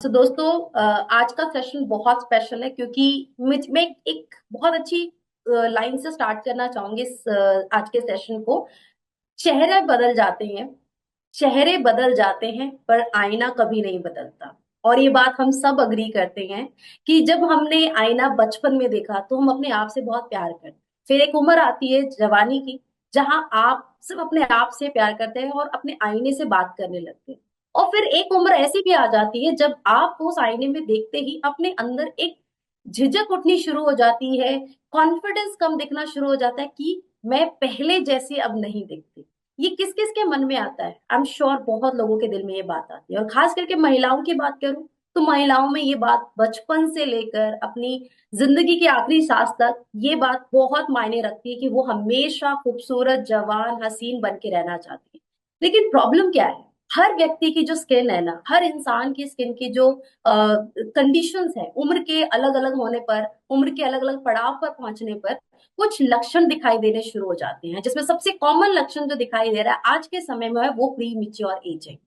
तो दोस्तों आज का सेशन बहुत स्पेशल है क्योंकि मैं एक बहुत अच्छी लाइन से स्टार्ट करना चाहूंगी इस आज के सेशन को। चेहरे बदल जाते हैं, चेहरे बदल जाते हैं पर आईना कभी नहीं बदलता। और ये बात हम सब अग्री करते हैं कि जब हमने आईना बचपन में देखा तो हम अपने आप से बहुत प्यार करते हैं। फिर एक उम्र आती है जवानी की, जहां आप सिर्फ अपने आप से प्यार करते हैं और अपने आईने से बात करने लगते हैं। और फिर एक उम्र ऐसी भी आ जाती है जब आप उस आईने में देखते ही अपने अंदर एक झिझक उठनी शुरू हो जाती है, कॉन्फिडेंस कम दिखना शुरू हो जाता है कि मैं पहले जैसी अब नहीं दिखती। ये किस किस के मन में आता है? आई एम श्योर बहुत लोगों के दिल में ये बात आती है। और खास करके महिलाओं की बात करूं तो महिलाओं में ये बात बचपन से लेकर अपनी जिंदगी की आखिरी सांस तक ये बात बहुत मायने रखती है कि वो हमेशा खूबसूरत, जवान, हसीन बन के रहना चाहती है। लेकिन प्रॉब्लम क्या है? हर व्यक्ति की जो स्किन है ना, हर इंसान की स्किन की जो कंडीशंस है, उम्र के अलग अलग होने पर, उम्र के अलग अलग पड़ाव पर पहुंचने पर कुछ लक्षण दिखाई देने शुरू हो जाते हैं, जिसमें सबसे कॉमन लक्षण जो दिखाई दे रहा है आज के समय में है वो प्री मिच्योर एजिंग।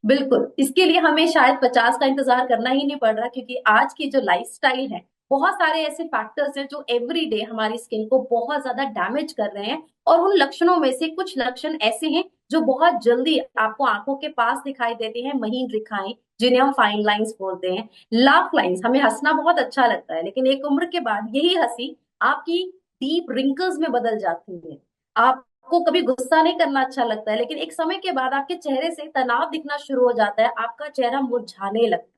बिल्कुल, इसके लिए हमें शायद 50 का इंतजार करना ही नहीं पड़ रहा, क्योंकि आज की जो लाइफस्टाइल है, बहुत सारे ऐसे फैक्टर्स हैं जो एवरी डे हमारी स्किन को बहुत ज्यादा डैमेज कर रहे हैं। और उन लक्षणों में से कुछ लक्षण ऐसे हैं जो बहुत जल्दी आपको आंखों के पास दिखाई देते हैं, महीन रेखाएं, जिन्हें हम फाइन लाइंस बोलते हैं, लाफ लाइंस। हमें हंसना बहुत अच्छा लगता है, लेकिन एक उम्र के बाद यही हंसी आपकी डीप रिंकल्स में बदल जाती है। आपको कभी गुस्सा नहीं करना अच्छा लगता है, लेकिन एक समय के बाद आपके चेहरे से तनाव दिखना शुरू हो जाता है, आपका चेहरा मुरझाने लगता है।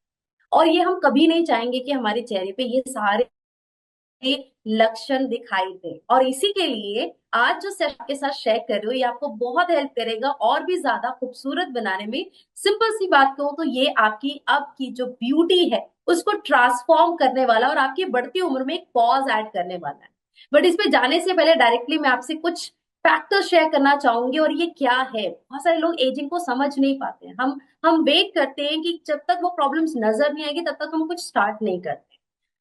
और ये हम कभी नहीं चाहेंगे कि हमारे चेहरे पे ये सारे लक्षण दिखाई दे। और इसी के लिए आज जो सेशन के साथ शेयर कर रही हूँ, ये आपको बहुत हेल्प करेगा और भी ज्यादा खूबसूरत बनाने में। सिंपल सी बात कहूँ तो ये आपकी अब की जो ब्यूटी है उसको ट्रांसफॉर्म करने वाला और आपकी बढ़ती उम्र में एक पॉज ऐड करने वाला है। बट इस पे जाने से पहले डायरेक्टली मैं आपसे कुछ फैक्टर्स शेयर करना चाहूंगी। और ये क्या है? बहुत सारे लोग एजिंग को समझ नहीं पाते हैं। हम वेट करते हैं कि जब तक वो प्रॉब्लम्स नजर नहीं आएगी तब तक हम कुछ स्टार्ट नहीं करते।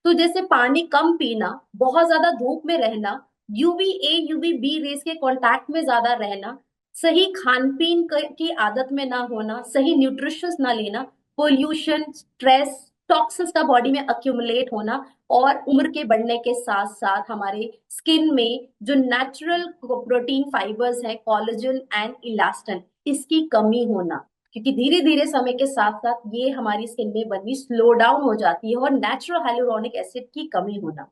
तो जैसे पानी कम पीना, बहुत ज्यादा धूप में रहना, UV A UV B rays के कांटेक्ट में ज्यादा रहना, सही खान पीन की आदत में ना होना, सही न्यूट्रिशंस ना लेना, पोल्यूशन, स्ट्रेस, टॉक्सिन्स का बॉडी में अक्यूमुलेट होना, और उम्र के बढ़ने के साथ साथ हमारे स्किन में जो नेचुरल प्रोटीन फाइबर्स हैं, कोलेजन एंड इलास्टिन, इसकी कमी होना। क्योंकि धीरे धीरे समय के साथ साथ ये हमारी स्किन में बननी स्लो डाउन हो जाती है। और नेचुरल हाइलुरोनिक एसिड की कमी होना,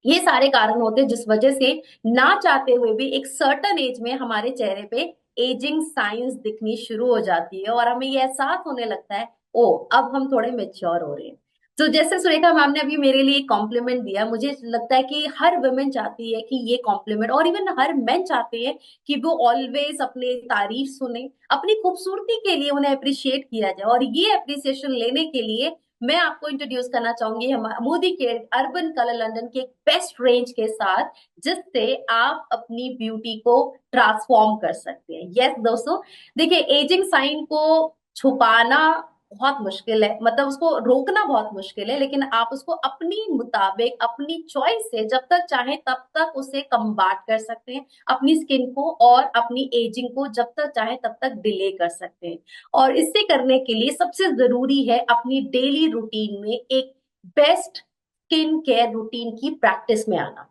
ये सारे कारण होते हैं जिस वजह से ना चाहते हुए भी एक सर्टन एज में हमारे चेहरे पे एजिंग साइंस दिखनी शुरू हो जाती है और हमें ये एहसास होने लगता है, ओ अब हम थोड़े मेच्योर हो रहे हैं। तो जैसे सुरेखा मैम ने अभी मेरे लिए कॉम्प्लीमेंट दिया, मुझे लगता है कि हर वुमेन चाहती है कि ये कॉम्प्लीमेंट, और इवन हर मेन चाहते हैं कि वो ऑलवेज अपने तारीफ सुने, अपनी खूबसूरती के लिए उन्हें अप्रिशिएट किया जाए। और ये अप्रिसिएशन लेने के लिए मैं आपको इंट्रोड्यूस करना चाहूंगी मोदी के अर्बन कलर लंदन के एक बेस्ट रेंज के साथ, जिससे आप अपनी ब्यूटी को ट्रांसफॉर्म कर सकते हैं। यस दोस्तों, देखिए एजिंग साइन को छुपाना बहुत मुश्किल है, मतलब उसको रोकना बहुत मुश्किल है, लेकिन आप उसको अपनी मुताबिक, अपनी चॉइस से जब तक चाहे तब तक उसे कम्बाट कर सकते हैं, अपनी स्किन को और अपनी एजिंग को जब तक चाहे तब तक डिले कर सकते हैं। और इससे करने के लिए सबसे जरूरी है अपनी डेली रूटीन में एक बेस्ट स्किन केयर रूटीन की प्रैक्टिस में आना।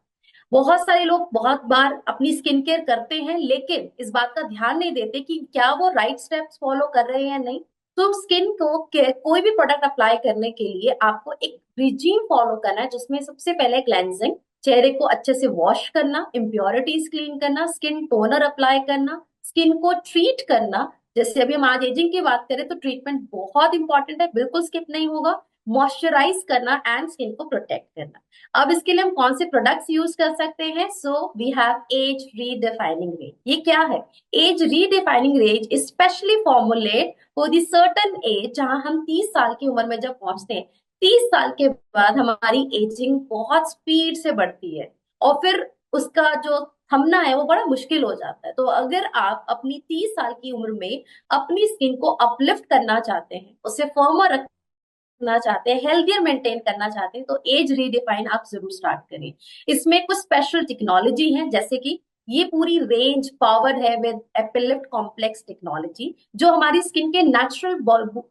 बहुत सारे लोग बहुत बार अपनी स्किन केयर करते हैं, लेकिन इस बात का ध्यान नहीं देते कि क्या वो राइट स्टेप्स फॉलो कर रहे हैं या नहीं। तो स्किन को कोई भी प्रोडक्ट अप्लाई करने के लिए आपको एक रिजीम फॉलो करना है, जिसमें सबसे पहले क्लेंजिंग, चेहरे को अच्छे से वॉश करना, इम्प्योरिटीज क्लीन करना, स्किन टोनर अप्लाई करना, स्किन को ट्रीट करना। जैसे अभी हम आज एजिंग की बात करें तो ट्रीटमेंट बहुत इंपॉर्टेंट है, बिल्कुल स्किप नहीं होगा। मॉइस्चराइज करना एंड स्किन को प्रोटेक्ट करना। अब इसके लिए हम कौन से प्रोडक्ट्स यूज कर सकते हैं? So we have age redefining range. ये क्या है? Age redefining range specially formulate for the certain age, जहां हम 30 साल की उम्र में जब पहुंचते हैं, 30 साल के बाद हमारी एजिंग बहुत स्पीड से बढ़ती है और फिर उसका जो थमना है वो बड़ा मुश्किल हो जाता है। तो अगर आप अपनी 30 साल की उम्र में अपनी स्किन को अपलिफ्ट करना चाहते हैं, उसे फर्मर रखना चाहते हैं, हेल्थियर मेंटेन करना चाहते हैं, तो एज रीडिफाइन आप जरूर स्टार्ट करें। इसमें कुछ स्पेशल टेक्नोलॉजी है, जैसे कि ये पूरी रेंज पावर्ड है विद एपिलिफ्ट कॉम्प्लेक्स टेक्नोलॉजी, जो हमारी स्किन के नेचुरल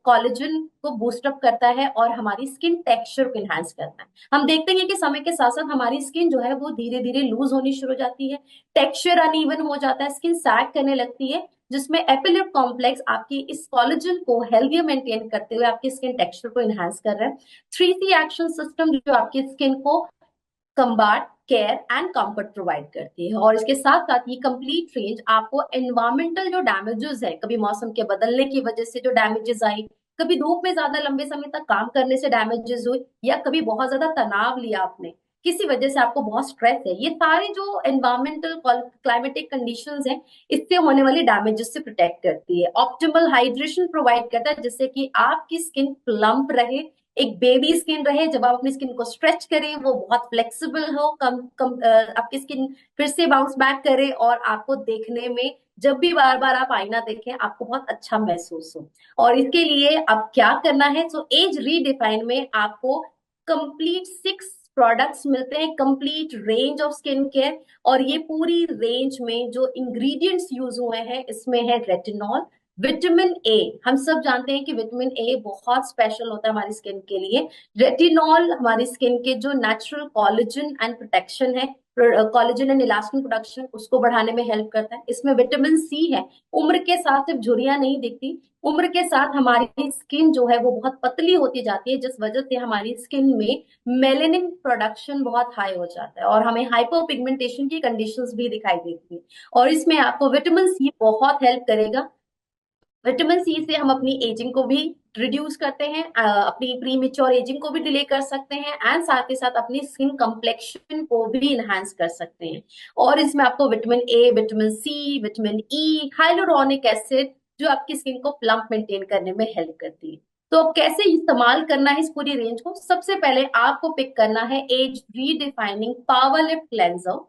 कोलेजन को बूस्ट अप करता है और हमारी स्किन टेक्सचर को एनहांस करता है। हम देखते हैं कि समय के साथ साथ हमारी स्किन जो है वो धीरे धीरे लूज होनी शुरू हो जाती है, टेक्सचर अनइवन हो जाता है, स्किन सैग करने लगती है, जिसमें एपिलिफ्ट कॉम्प्लेक्स आपकी इस कोलेजन को हेल्दी मेंटेन करते हुए आपकी स्किन टेक्सचर को एनहांस कर रहा है। 3C एक्शन सिस्टम जो आपकी स्किन को कंबाट, केयर एंड कंफर्ट प्रोवाइड करती है। और इसके साथ साथ ये कंप्लीट रेंज आपको एनवायरमेंटल जो डैमेजेस है, कभी मौसम के बदलने की वजह से जो डैमेजेस आई, कभी धूप में ज्यादा लंबे समय तक काम करने से डैमेजेस हुई, या कभी बहुत ज्यादा तनाव लिया आपने, किसी वजह से आपको बहुत स्ट्रेस है, ये सारे जो एनवायरमेंटल क्लाइमेटिक कंडीशंस हैं, इससे होने वाली डैमेजेस से प्रोटेक्ट करती है। ऑप्टिमल हाइड्रेशन प्रोवाइड करता है, जिससे कि आपकी स्किन प्लम्प रहे, एक बेबी स्किन रहे, जब आप अपनी स्किन को स्ट्रेच करें वो बहुत फ्लेक्सिबल हो, आपकी स्किन फिर से बाउंस बैक करे, और आपको देखने में जब भी बार बार आप आईना देखें आपको बहुत अच्छा महसूस हो। और इसके लिए अब क्या करना है, तो एज रीडिफाइन में आपको कंप्लीट 6 प्रोडक्ट्स मिलते हैं, complete range of skin care. और ये पूरी रेंज में जो इंग्रेडिएंट्स यूज हुए हैं, इसमें है रेटिनॉल, विटामिन ए। हम सब जानते हैं कि विटामिन ए बहुत स्पेशल होता है हमारी स्किन के लिए। रेटिनॉल हमारी स्किन के जो नेचुरल कोलेजन एंड प्रोटेक्शन है, कोलेजन एंड इलास्टिन प्रोडक्शन, उसको बढ़ाने में हेल्प करता है। इसमें विटामिन सी है। उम्र के साथ सिर्फ झुर्रियां नहीं दिखती, उम्र के साथ हमारी स्किन जो है वो बहुत पतली होती जाती है, जिस वजह से हमारी स्किन में मेलेनिन प्रोडक्शन बहुत हाई हो जाता है और हमें हाइपर पिगमेंटेशन की कंडीशंस भी दिखाई देती है। और इसमें आपको विटामिन सी बहुत हेल्प करेगा। विटामिन सी से हम अपनी एजिंग को भी रिड्यूस करते हैं, अपनी प्री मेच्योर एजिंग को भी डिले कर सकते हैं, एंड साथ ही साथ अपनी स्किन कम्प्लेक्शन को भी इनहांस कर सकते हैं। और इसमें आपको vitamin A, vitamin C, vitamin E, hyaluronic acid, जो आपकी स्किन को प्लम्प मेंटेन करने में हेल्प करती है। तो अब कैसे इस्तेमाल करना है इस पूरी रेंज को, सबसे पहले आपको पिक करना है age redefining power lift cleanser.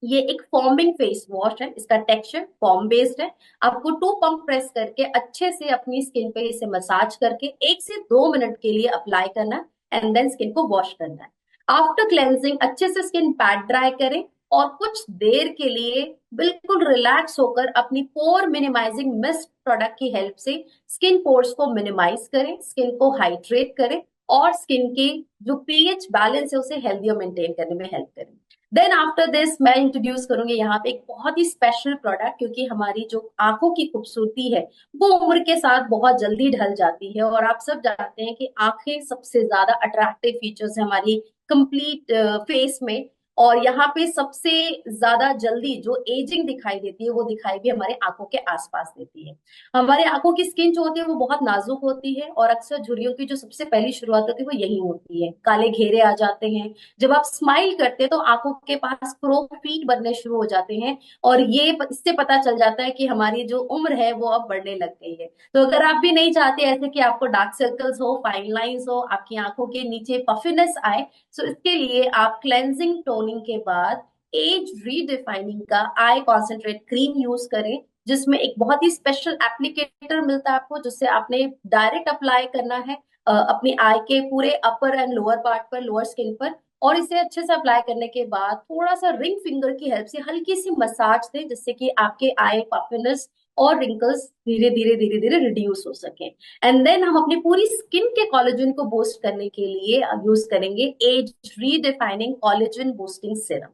ये एक फॉर्मिंग फेस वॉश है, इसका टेक्सचर फॉर्म बेस्ड है। आपको 2 पंप प्रेस करके अच्छे से अपनी स्किन पे इसे मसाज करके 1 से 2 मिनट के लिए अप्लाई करना है, एंड देन स्किन को वॉश करना है। आफ्टर क्लेंजिंग अच्छे से स्किन पैड ड्राई करें, और कुछ देर के लिए बिल्कुल रिलैक्स होकर अपनी पोर मिनिमाइजिंग मिस्ट प्रोडक्ट की हेल्प से स्किन पोर्स को मिनिमाइज करें, स्किन को हाइड्रेट करें, और स्किन के जो पीएच बैलेंस है उसे हेल्दी और मेंटेन करने में हेल्प करें। देन आफ्टर दिस मैं इंट्रोड्यूस करूंगी यहाँ पे एक बहुत ही स्पेशल प्रोडक्ट, क्योंकि हमारी जो आंखों की खूबसूरती है वो उम्र के साथ बहुत जल्दी ढल जाती है। और आप सब जानते हैं कि आंखें सबसे ज्यादा अट्रैक्टिव फीचर्स है हमारी कंप्लीट फेस में। और यहाँ पे सबसे ज्यादा जल्दी जो एजिंग दिखाई देती है वो दिखाई भी हमारे आंखों के आसपास देती है। हमारे आंखों की स्किन जो होती है वो बहुत नाजुक होती है, और अक्सर झुर्रियों की जो सबसे पहली शुरुआत होती है वो यही होती है, काले घेरे आ जाते हैं। जब आप स्माइल करते हैं तो आंखों के पास क्रोफीट बनने शुरू हो जाते हैं, और ये इससे पता चल जाता है कि हमारी जो उम्र है वो अब बढ़ने लग गई है। तो अगर आप भी नहीं चाहते ऐसे कि आपको डार्क सर्कल्स हो, फाइन लाइंस हो, आपकी आंखों के नीचे पफिनेस आए, तो इसके लिए आप क्लेंजिंग टोनिंग के बाद एज रीडिफाइनिंग का आई कॉन्सेंट्रेट क्रीम यूज करें, जिसमें एक बहुत ही स्पेशल एप्लीकेटर मिलता है आपको, जिससे आपने डायरेक्ट अप्लाई करना है अपनी आई के पूरे अपर एंड लोअर पार्ट पर, लोअर स्किन पर। और इसे अच्छे से अप्लाई करने के बाद थोड़ा सा रिंग फिंगर की हेल्प से हल्की सी मसाज दें, जिससे कि आपके आई पफिनेस और रिंकल्स धीरे धीरे रिड्यूस हो सके। एंड देन हम अपनी पूरी स्किन के कोलेजन को बूस्ट करने के लिए यूज करेंगे age redefining collagen boosting serum.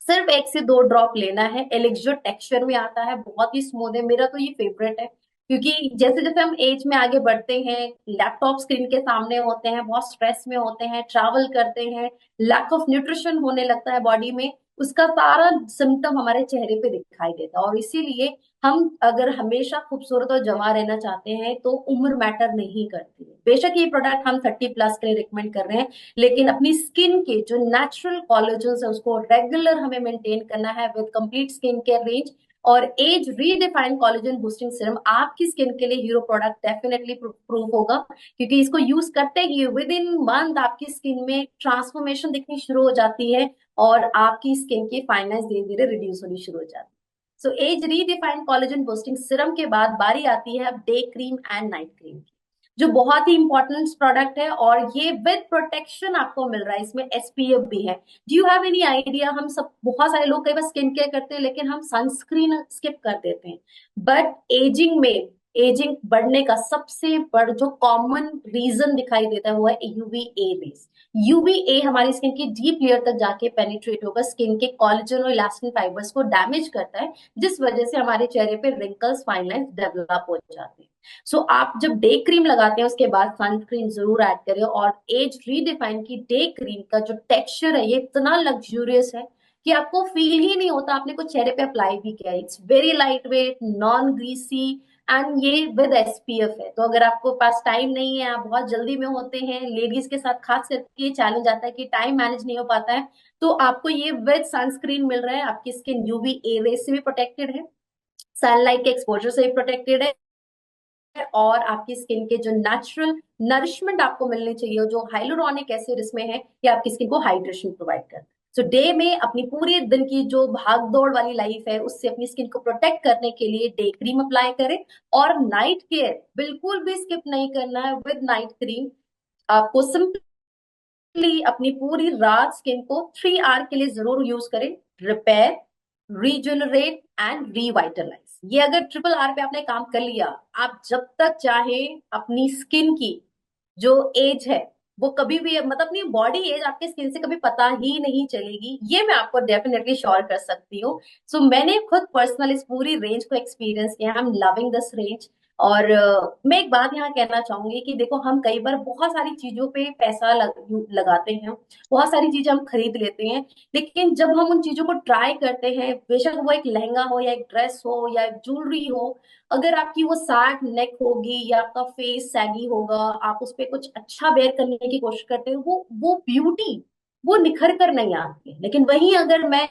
सिर्फ 1 से 2 ड्रॉप लेना है। एलिक्जो टेक्सचर में आता है, बहुत ही स्मूथ है, मेरा तो ये फेवरेट है। क्योंकि जैसे जैसे हम एज में आगे बढ़ते हैं, लैपटॉप स्क्रीन के सामने होते हैं, बहुत स्ट्रेस में होते हैं, ट्रैवल करते हैं, लैक ऑफ न्यूट्रिशन होने लगता है बॉडी में, उसका सारा सिम्टम हमारे चेहरे पे दिखाई देता है। और इसीलिए हम अगर हमेशा खूबसूरत और जवां रहना चाहते हैं तो उम्र मैटर नहीं करती है। बेशक ये प्रोडक्ट हम 30+ के लिए रिकमेंड कर रहे हैं, लेकिन अपनी स्किन के जो नेचुरल कोलेजन है उसको रेगुलर हमें मेंटेन करना है with complete skin care range. और age redefined collagen boosting serum आपकी स्किन के लिए हीरो प्रोडक्ट डेफिनेटली प्रूव होगा, क्योंकि इसको यूज करते ही विद इन मंथ आपकी स्किन में ट्रांसफॉर्मेशन दिखनी शुरू हो जाती है, और आपकी स्किन की फाइननेस धीरे धीरे रिड्यूस होनी शुरू हो जाती है। So age redefined collagen boosting serum के बाद बारी आती है अब day cream and night cream की। जो बहुत ही इंपॉर्टेंट प्रोडक्ट है, और ये विद प्रोटेक्शन आपको मिल रहा है, इसमें एसपीएफ भी है। Do you have any idea? हम सब, बहुत सारे लोग कई बार स्किन केयर करते हैं लेकिन हम सनस्क्रीन स्किप कर देते हैं। बट एजिंग बढ़ने का सबसे बड़ जो कॉमन रीजन दिखाई देता है वो है यूवीए रेस। यूवीए हमारी स्किन की डीप लेयर तक जाके पेनिट्रेट होकर स्किन के कोलेजन और इलास्टिन फाइबर्स को डैमेज करता है, जिस वजह से हमारे चेहरे पे रिंकल्स, फाइन लाइंस डेवलप हो जाते हैं। सो आप जब डे क्रीम लगाते हैं उसके बाद सनस्क्रीन जरूर ऐड करें। और एज रीडिफाइन की डे क्रीम का जो टेक्सचर है ये इतना लग्जूरियस है कि आपको फील ही नहीं होता आपने कुछ चेहरे पे अप्लाई भी किया है। It's very light weight, non greasy, and ये विद एसपीएफ है। तो अगर आपको पास टाइम नहीं है, आप बहुत जल्दी में होते हैं, लेडीज के साथ खास करके ये चैलेंज आता है कि टाइम मैनेज नहीं हो पाता है, तो आपको ये विद सनस्क्रीन मिल रहा है। आपकी स्किन यूवी ए रेस से भी प्रोटेक्टेड है, सनलाइट के एक्सपोजर से भी प्रोटेक्टेड है, और आपकी स्किन के जो नेचुरल नरिशमेंट आपको मिलनी चाहिए, जो हाइलुरोनिक एसिड इसमें है, ये आपकी स्किन को हाइड्रेशन प्रोवाइड करता है। सो डे में अपनी पूरी दिन की जो भाग दौड़ वाली लाइफ है उससे अपनी स्किन को प्रोटेक्ट करने के लिए डे क्रीम अप्लाई करें। और नाइट केयर बिल्कुल भी स्किप नहीं करना है। विद नाइट क्रीम आपको सिंपली अपनी पूरी रात स्किन को 3 आवर के लिए जरूर यूज करें। रिपेयर, रीजनरेट एंड रिवाइटलाइज, ये अगर ट्रिपल आर पे आपने काम कर लिया, आप जब तक चाहे अपनी स्किन की जो एज है वो कभी भी, मतलब अपनी बॉडी एज आपके स्किन से कभी पता ही नहीं चलेगी, ये मैं आपको डेफिनेटली श्योर कर सकती हूँ। सो मैंने खुद पर्सनल इस पूरी रेंज को एक्सपीरियंस किया, I am loving this range. और मैं एक बात यहाँ कहना चाहूंगी कि देखो, हम कई बार बहुत सारी चीजों पे पैसा लगाते हैं, बहुत सारी चीजें हम खरीद लेते हैं, लेकिन जब हम उन चीजों को ट्राई करते हैं, बेशक वो एक लहंगा हो या एक ड्रेस हो या एक ज्वेलरी हो, अगर आपकी वो सैग नेक होगी या आपका फेस सैगी होगा, आप उस पर कुछ अच्छा वेयर करने की कोशिश करते हो, वो ब्यूटी वो निखर कर नहीं आती है। लेकिन वहीं अगर मैं